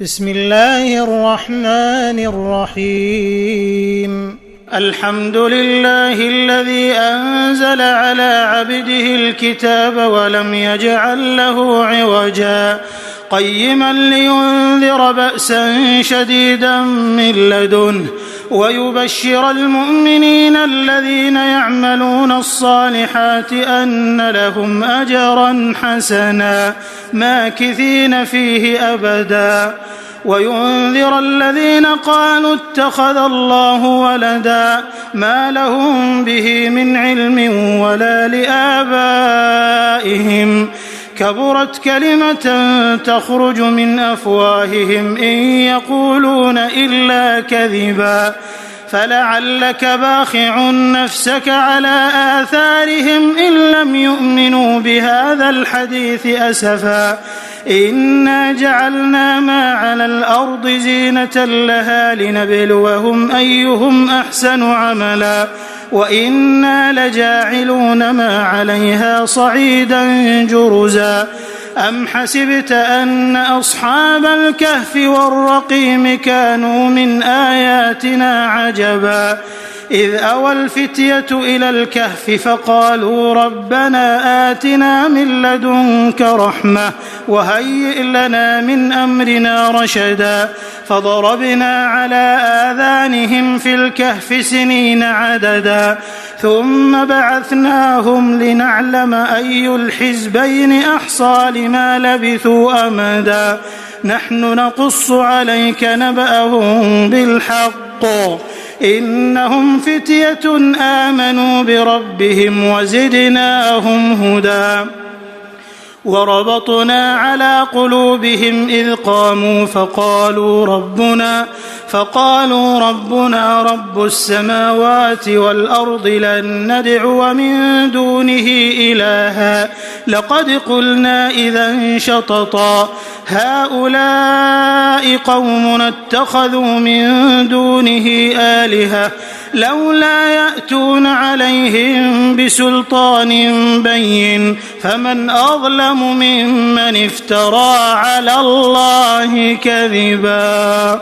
بسم الله الرحمن الرحيم. الحمد لله الذي أنزل على عبده الكتاب ولم يجعل له عوجا قيما لينذر بأسا شديدا من لدنه ويبشر المؤمنين الذين يعملون الصالحات أن لهم أجرا حسنا ماكثين فيه أبدا وينذر الذين قالوا اتخذ الله ولدا ما لهم به من علم ولا لآبائهم كبرت كلمة تخرج من أفواههم إن يقولون إلا كذبا فلعلك باخع نفسك على آثارهم إن لم يؤمنوا بهذا الحديث أسفا إنا جعلنا ما على الأرض زينة لها لنبلوهم أيهم أحسن عملا وإنا لجاعلون ما عليها صعيدا جرزا أم حسبت أن أصحاب الكهف والرقيم كانوا من آياتنا عجبا إذ أوى الفتية إلى الكهف فقالوا ربنا آتنا من لدنك رحمة وهيئ لنا من أمرنا رشدا فضربنا على آذانهم في الكهف سنين عددا ثم بعثناهم لنعلم أي الحزبين أحصى لما لبثوا أمدا نحن نقص عليك نبأهم بالحق إنهم فتية آمنوا بربهم وزدناهم هدى وربطنا على قلوبهم إذ قاموا فقالوا ربنا رب السماوات والأرض لن ندعو من دونه إلها لقد قلنا إذا شططا هؤلاء قومنا اتخذوا من دونه آلهة لولا يأتون عليهم بسلطان بين فمن أظلم ممن افترى على الله كذبا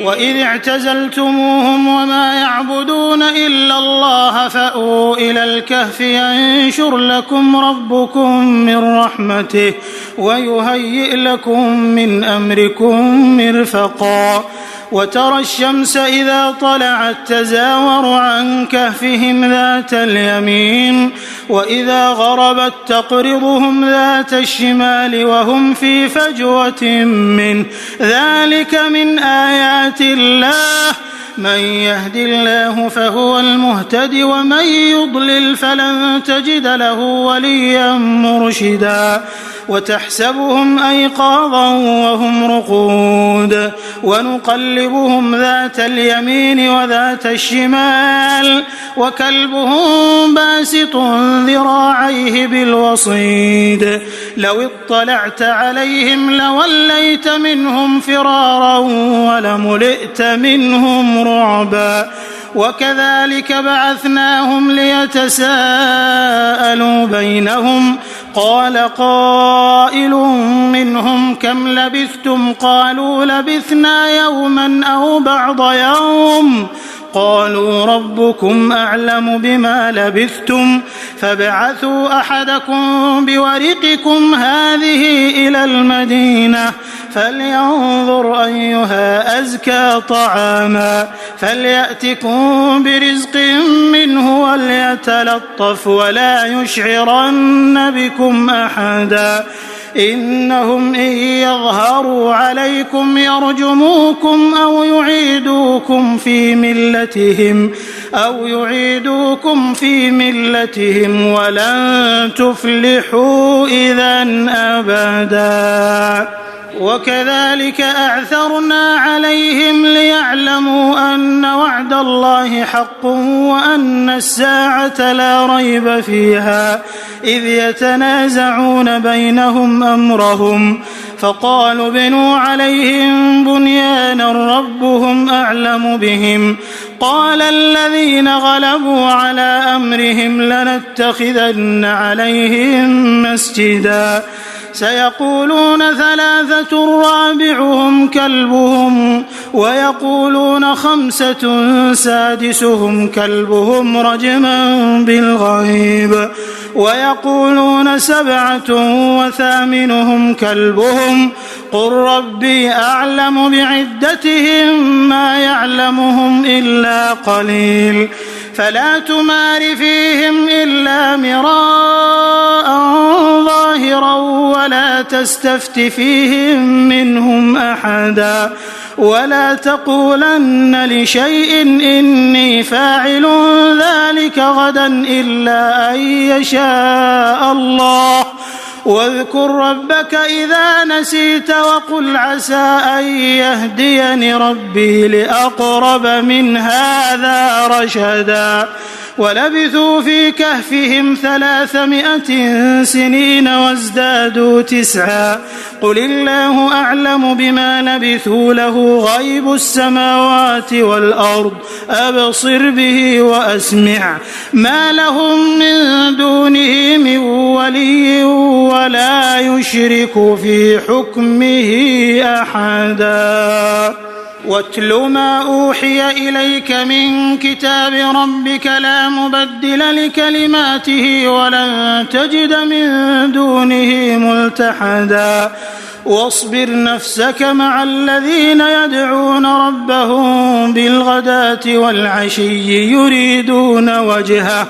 وإذ اعتزلتموهم وما يعبدون إلا الله فأووا إلى الكهف ينشر لكم ربكم من رحمته ويهيئ لكم من أمركم مرفقا وترى الشمس إذا طلعت تزاور عن كهفهم ذات اليمين وإذا غربت تقرضهم ذات الشمال وهم في فجوة منه ذلك من آيات الله من يهد الله فهو المهتد ومن يضلل فلن تجد له وليا مرشدا وتحسبهم أيقاظا وهم رقود ونقلبهم ذات اليمين وذات الشمال وكلبهم باسط ذراعيه بالوصيد لو اطلعت عليهم لوليت منهم فرارا ولملئت منهم رعبا وكذلك بعثناهم ليتساءلوا بينهم قال قائل منهم كم لبثتم قالوا لبثنا يوما أو بعض يوم قالوا ربكم أعلم بما لبثتم فابعثوا أحدكم بورقكم هذه إلى المدينة فلينظر أيها أزكى طعاما فليأتكم برزق منه وليتلطف ولا يشعرن بكم أحدا إنهم إن يظهروا عليكم يرجموكم أو يعيدوكم في ملتهم ولن تفلحوا إذن أبدا وكذلك أعثرنا عليهم ليعلموا أن وعد الله حق وأن الساعة لا ريب فيها إذ يتنازعون بينهم أمرهم فقالوا بنوا عليهم بنيانا ربهم أعلم بهم قال الذين غلبوا على أمرهم لنتخذن عليهم مسجدا سيقولون 3 رابعهم كلبهم ويقولون 5 سادسهم كلبهم رجما بالغيب ويقولون 7 وثامنهم كلبهم قل ربي أعلم بعدتهم ما يعلمهم إلا قليل فلا تمار فيهم إلا مراء ظاهرا ولا تستفت فيهم منهم أحدا ولا تقولن لشيء إني فاعل ذلك غدا إلا أن يشاء الله واذكر ربك إذا نسيت وقل عسى أن يهديني ربي لأقرب من هذا رشدا ولبثوا في كهفهم 300 سنين وازدادوا 9 قل الله أعلم بما لبثوا له غيب السماوات والأرض أبصر به وأسمع ما لهم من دونه من ولي ولا يشرك في حكمه أحدا واتل ما أوحي إليك من كتاب ربك لا مبدل لكلماته ولن تجد من دونه ملتحدا واصبر نفسك مع الذين يدعون ربهم بالغداة والعشي يريدون وجهه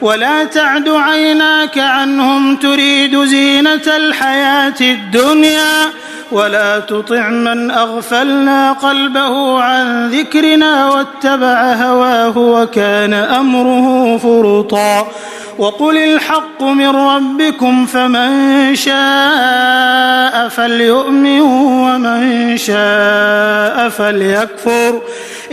ولا تعد عيناك عنهم تريد زينة الحياة الدنيا ولا تطع من أغفلنا قلبه عن ذكرنا واتبع هواه وكان أمره فرطا وقل الحق من ربكم فمن شاء فليؤمن ومن شاء فليكفر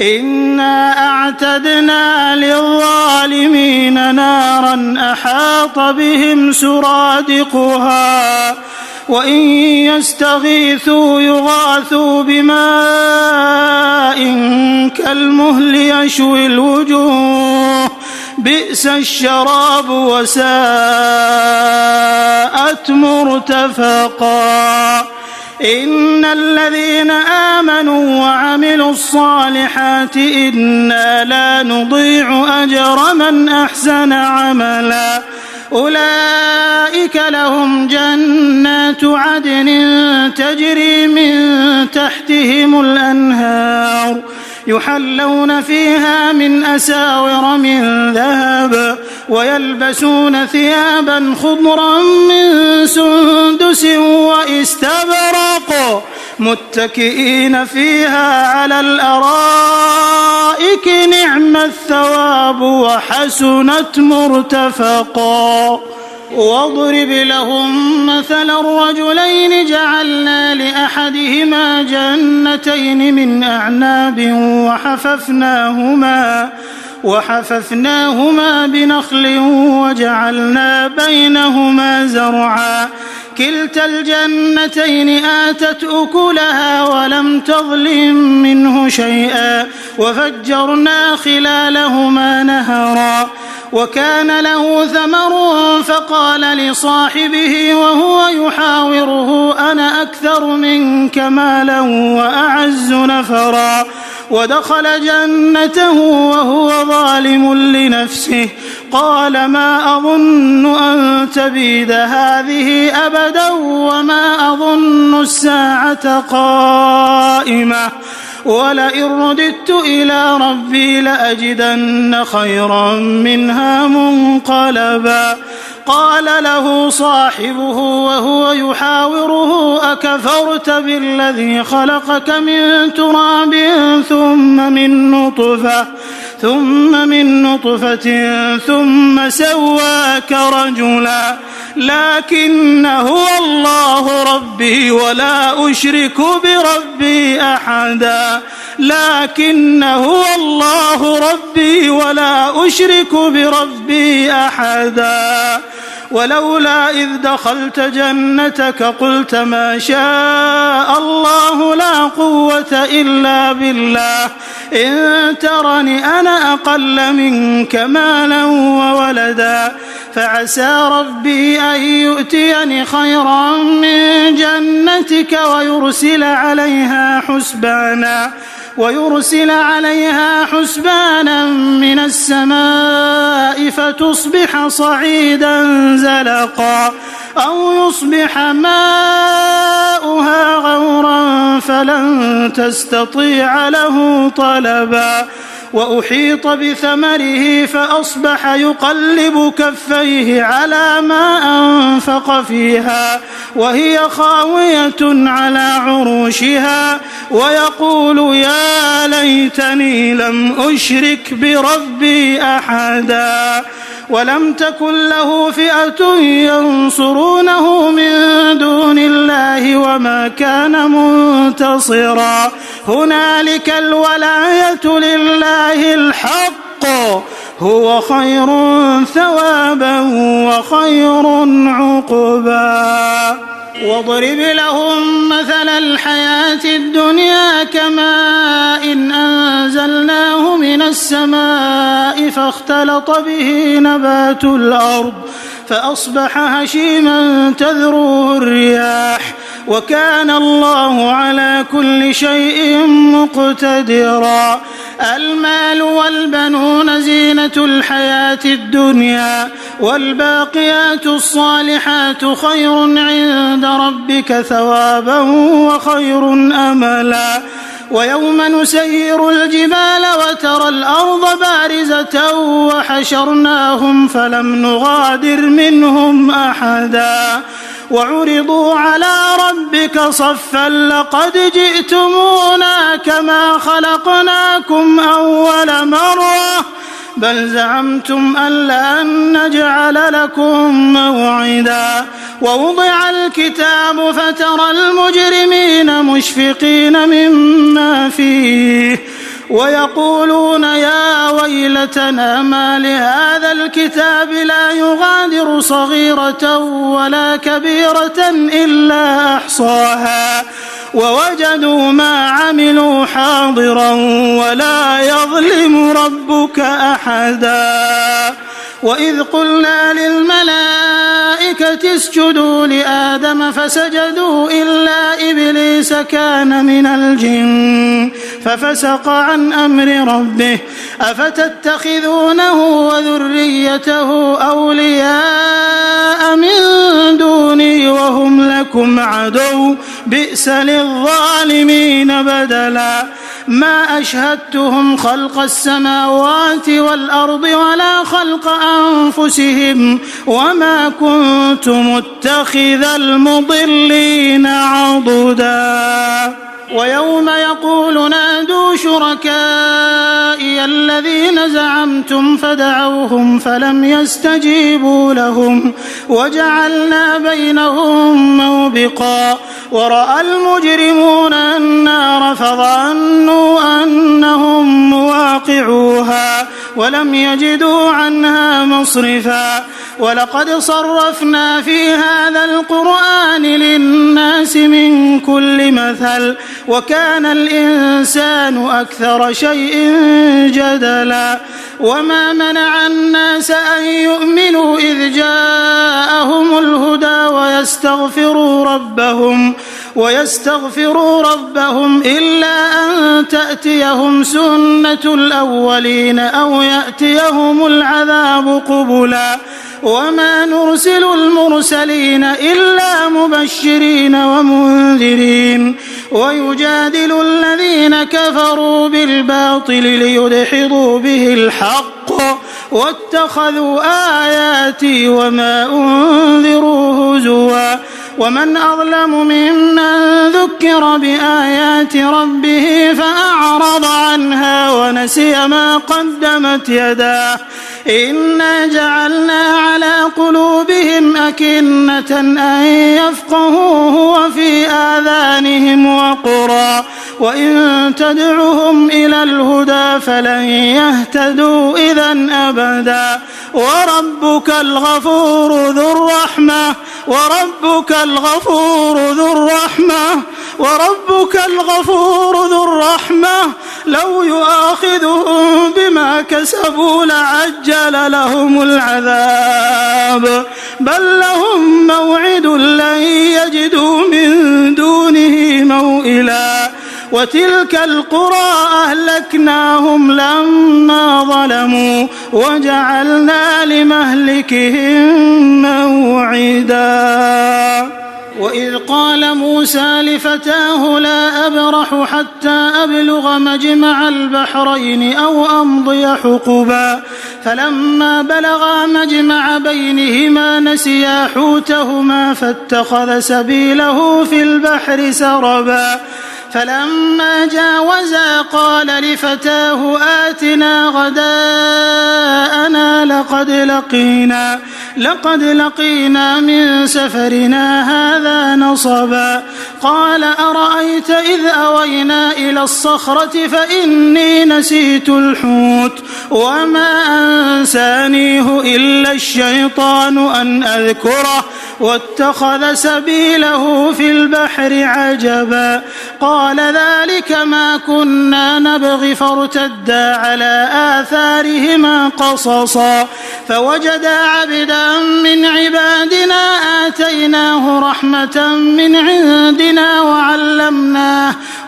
إنا أعتدنا للظالمين نارا أحاط بهم سرادقها وإن يستغيثوا يغاثوا بماء كالمهل يشوي الوجوه بئس الشراب وساءت مرتفقا إن الذين آمنوا وعملوا الصالحات إنا لا نضيع أجر من أحسن عملا أولئك لهم جنات عدن تجري من تحتهم الأنهار يحلون فيها من أساور من ذهب ويلبسون ثيابا خضرا من سندس واستبرق متكئين فيها على الأرائك نعم الثواب وحسنت مرتفقا واضرب لهم مثل الرجلين جعلنا لأحدهما جنتين من أعناب وحففناهما بنخل وجعلنا بينهما زرعا كلتا الجنتين آتت أكلها ولم تظلم منه شيئا وفجرنا خلالهما نهرا وكان له ثمر فقال لصاحبه وهو يحاوره أنا أكثر منك مالا وأعز نفرا ودخل جنته وهو ظالم لنفسه قال ما أظن أن تبيد هذه أبدا وما أظن الساعة قائمة ولئن رددت إلى ربي لأجدن خيرا منها منقلبا قال له صاحبه وهو يحاوره أكفرت بالذي خلقك من تراب ثم من نطفة ثم سواك رجلا لكن هو الله ربي ولا أشرك بربي أحدا لكن هو الله ربي ولا أشرك بربي أحدا ولولا إذ دخلت جنتك قلت ما شاء الله لا قوة إلا بالله إن ترني أنا أقل منك مالا وولدا فعسى ربي أن يؤتيني خيرا من جنتك ويرسل عليها حسبانا من السماء فتصبح صعيدا زلقا أو يصبح ماؤها غورا فلن تستطيع له طلبا وأحيط بثمره فأصبح يقلب كفيه على ما أنفق فيها وهي خاوية على عروشها ويقول يا ليتني لم أشرك بربي أحدا ولم تكن له فئة ينصرونه من دون الله وما كان منتصرا هنالك الولاية لله الحق هو خير ثوابا وخير عقبا واضرب لهم مثل الحياة الدنيا كماء إن أنزلناه من السماء فاختلط به نبات الأرض فأصبح هشيما تذروه الرياح وكان الله على كل شيء مقتدرا المال والبنون زينة الحياة الدنيا والباقيات الصالحات خير عند ربك ثوابا وخير أملا ويوم نسير الجبال وترى الأرض بارزة وحشرناهم فلم نغادر منهم أحدا وعرضوا على ربك صفا لقد جئتمونا كما خلقناكم أول مرة بل زعمتم أن لن نجعل لكم موعدا ووضع الكتاب فترى المجرمين مشفقين مما فيه ويقولون يا ويلتنا ما لهذا الكتاب لا يغادر صغيرة ولا كبيرة إلا أحصاها ووجدوا ما عملوا حاضرا ولا يظلم ربك أحدا وإذ قلنا للملائكة اسجدوا لآدم فسجدوا إلا إبليس كان من الجن ففسق عن أمر ربه أفتتخذونه وذريته أولياء من دوني وهم لكم عدو بئس للظالمين بدلا ما أشهدتهم خلق السماوات والأرض ولا خلق أنفسهم وما كنت متخذ المضلين عضدا ويوم يقول نادوا شركائي الذين زعمتم فدعوهم فلم يستجيبوا لهم وجعلنا بينهم موبقا ورأى المجرمون النار فظنوا أنهم مواقعوها ولم يجدوا عنها مصرفا ولقد صرفنا في هذا القرآن للناس من كل مثل وكان الإنسان أكثر شيء جدلا وما منع الناس أن يؤمنوا إذ جاءهم الهدى ويستغفروا ربهم إلا أن تأتيهم سنة الأولين أو يأتيهم العذاب قبلا وما نرسل المرسلين إلا مبشرين ومنذرين ويجادل الذين كفروا بالباطل ليدحضوا به الحق واتخذوا آياتي وما أنذروا هزوا ومن أظلم ممن ذكر بآيات ربه فأعرض عنها ونسي ما قدمت يداه إنا جعلنا على قلوبهم أكنة أن يفقهوه وفي آذانهم وقرا وإن تدعهم إلى الهدى فلن يهتدوا إذا أبدا وربك الغفور ذو الرحمة لو يؤاخذهم بما كسبوا لعجل لهم العذاب بل لهم موعد لن يجدوا من دونه موئلا وتلك القرى أهلكناهم لما ظلموا وجعلنا لمهلكهم موعدا. وإذ قال موسى لفتاه لا أبرح حتى أبلغ مجمع البحرين أو أمضي حقبا فلما بلغا مجمع بينهما نسيا حوتهما فاتخذ سبيله في البحر سربا فلما جاوزا قال لفتاه آتنا غداءنا لقد لقينا من سفرنا هذا نصبا قال أرأيت إذ أوينا إلى الصخرة فإني نسيت الحوت وما أنسانيه إلا الشيطان أن أذكره واتخذ سبيله في البحر عجبا قال ذلك ما كنا نبغي فارتدا على آثارهما قصصا فوجدا عبدا من عبادنا آتيناه رحمة من عندنا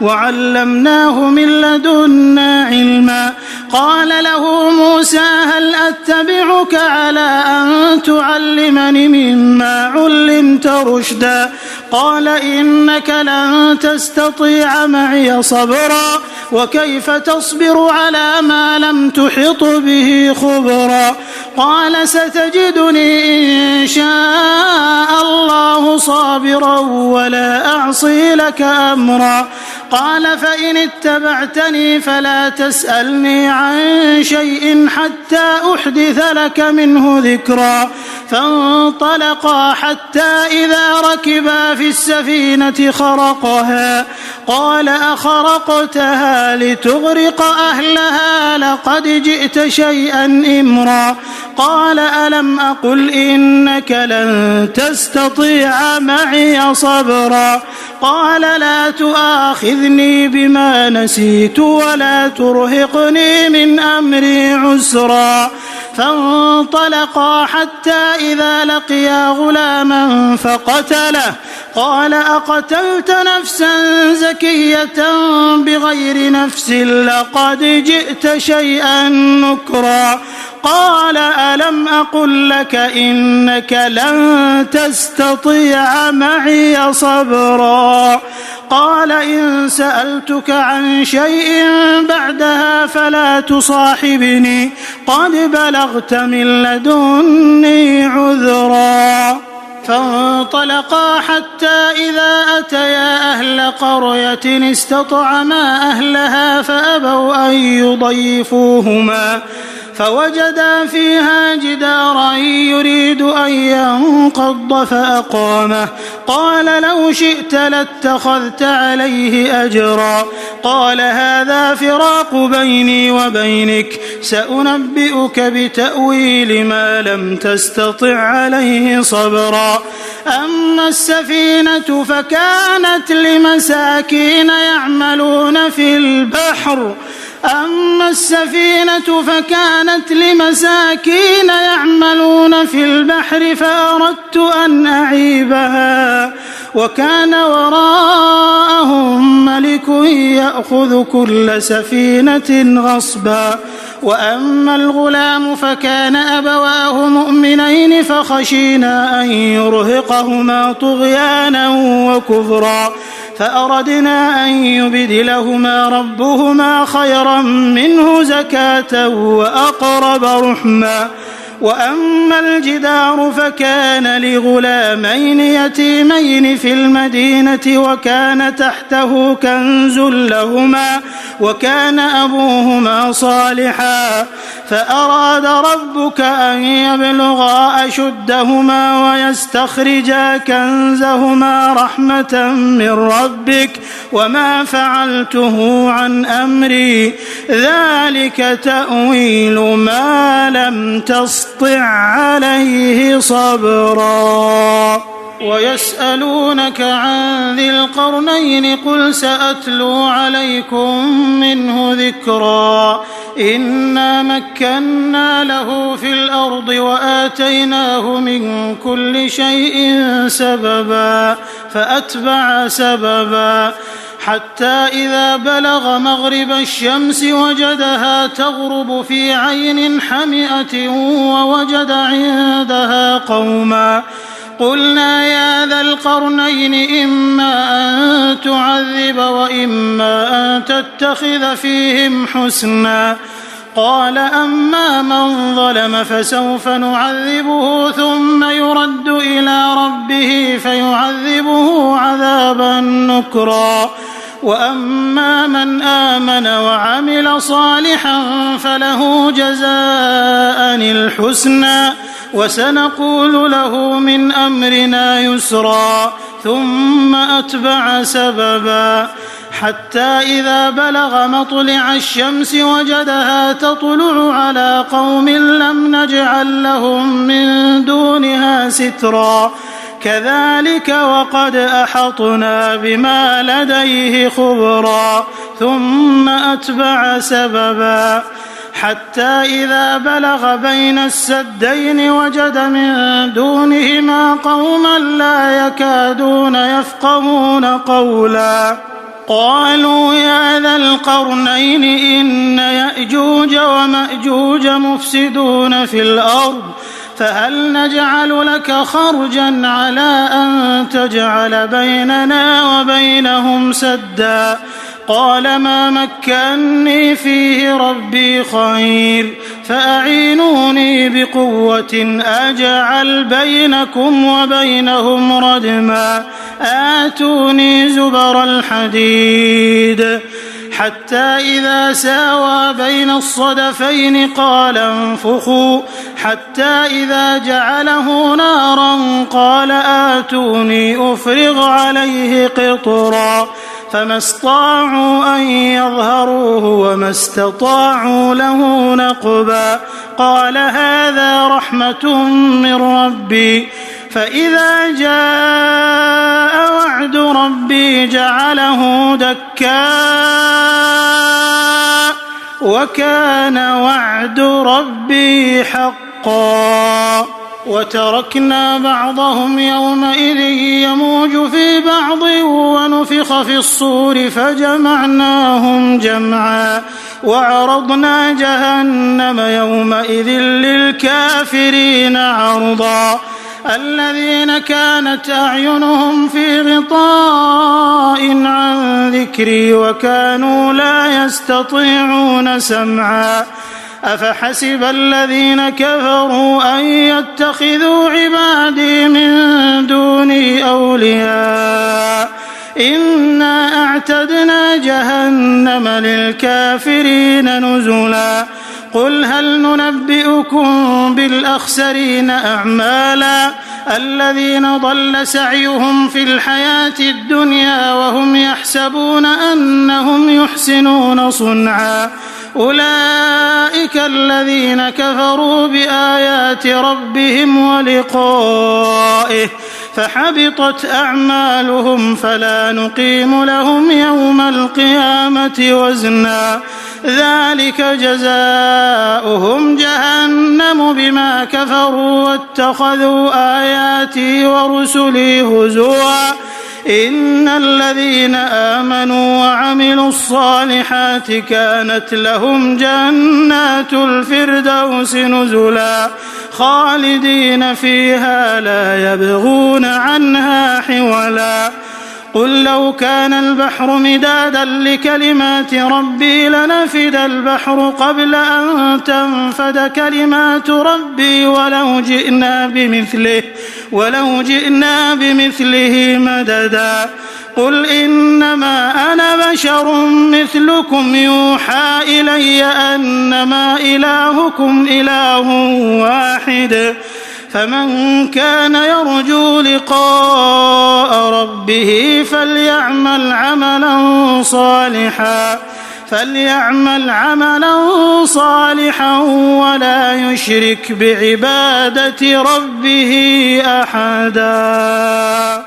وعلمناه من لدنا علما قال له موسى هل أتبعك على أن تعلمني مما علمت رشدا قال إنك لن تستطيع معي صبرا وكيف تصبر على ما لم تحط به خبرا قال ستجدني إن شاء الله صابرا ولا أعصي لك أمرا قال فإن اتبعتني فلا تسألني عن شيء حتى أحدث لك منه ذكرا فانطلقا حتى إذا ركبا في السفينة خرقها قال أخرقتها لتغرق أهلها لقد جئت شيئا إمرا قال ألم أقل إنك لن تستطيع معي صبرا قال لا تؤاخذني بما نسيت ولا ترهقني من أمري عسرا فانطلقا حتى إذا لقيا غلاما فقتله قال أقتلت نفسا زكية بغير نفس لقد جئت شيئا نكرا قال ألم أقل لك إنك لن تستطيع معي صبرا قال إن سألتك عن شيء بعدها فلا تصاحبني قد بلغت من لدني عذرا فانطلقا حتى إذا أتيا أهل قرية استطعما أهلها فأبوا أن يضيفوهما فوجدا فيها جدارا يريد أن ينقض فأقامه قال لو شئت لاتخذت عليه أجرا قال هذا فراق بيني وبينك سأنبئك بتأويل ما لم تستطع عليه صبرا أما السفينة فكانت لمساكين يعملون في البحر فأردت أن أعيبها وكان وراءهم ملك يأخذ كل سفينة غصبا وأما الغلام فكان أبواه مؤمنين فخشينا أن يرهقهما طغيانا وكفرا فأردنا أن يبدلهما ربهما خيرا منه زكاة وأقرب رحما وأما الجدار فكان لغلامين يتيمين في المدينة وكان تحته كنز لهما وكان أبوهما صالحا فأراد ربك أن يبلغا أشدهما ويستخرجا كنزهما رحمة من ربك وما فعلته عن أمري ذلك تأويل ما لم تسطع عليه صبرا. ويسألونك عن ذي القرنين قل سأتلو عليكم منه ذكرا إنا مكنا له في الأرض وآتيناه من كل شيء سببا فأتبع سببا حتى إذا بلغ مغرب الشمس وجدها تغرب في عين حمئة ووجد عندها قوما قلنا يا ذا القرنين إما أن تعذب وإما أن تتخذ فيهم حسنا قال أما من ظلم فسوف نعذبه ثم يرد إلى ربه فيعذبه عذابا نكرا وأما من آمن وعمل صالحا فله جزاء الحسنى وسنقول له من أمرنا يسرا ثم أتبع سببا حتى إذا بلغ مطلع الشمس وجدها تطلع على قوم لم نجعل لهم من دونها سترا كذلك وقد أحطنا بما لديه خبرا ثم أتبع سببا حتى إذا بلغ بين السدين وجد من دونهما قوما لا يكادون يفقهون قولا قالوا يا ذا القرنين إن يأجوج ومأجوج مفسدون في الأرض فهل نجعل لك خرجا على أن تجعل بيننا وبينهم سدا قال ما مكني فيه ربي خير فأعينوني بقوة أجعل بينكم وبينهم ردما آتوني زبر الحديد حتى إذا ساوى بين الصدفين قال انفخوا حتى إذا جعله نارا قال آتوني أفرغ عليه قطرا فما استطاعوا أن يظهروه وما استطاعوا له نقبا قال هذا رحمة من ربي فإذا جاء وعد ربي جعله دكاء وكان وعد ربي حقا وتركنا بعضهم يومئذ يموج في بعض ونفخ في الصور فجمعناهم جمعا وعرضنا جهنم يومئذ للكافرين عرضا الذين كانت أعينهم في غطاء عن ذكري وكانوا لا يستطيعون سمعا أفحسب الذين كفروا أن يتخذوا عبادي من دوني أولياء إنا أعتدنا جهنم للكافرين نزلا قل هل ننبئكم بالأخسرين أعمالا الذين ضل سعيهم في الحياة الدنيا وهم يحسبون أنهم يحسنون صنعا أولئك الذين كفروا بآيات ربهم ولقائه فحبطت أعمالهم فلا نقيم لهم يوم القيامة وزنا ذلك جزاؤهم جهنم بما كفروا واتخذوا آياتي ورسلي هزوا إن الذين آمنوا وعملوا الصالحات كانت لهم جنات الفردوس نزلا خالدين فيها لا يبغون عنها حولا قل لو كان البحر مدادا لكلمات ربي لنفد البحر قبل أن تنفد كلمات ربي ولو جئنا بمثله مددا قل إنما أنا بشر مثلكم يوحى إلي أنما إلهكم إله واحد فمن كان يرجو لقاء ربه فليعمل عملا صالحا ولا يشرك بعبادة ربه أحدا.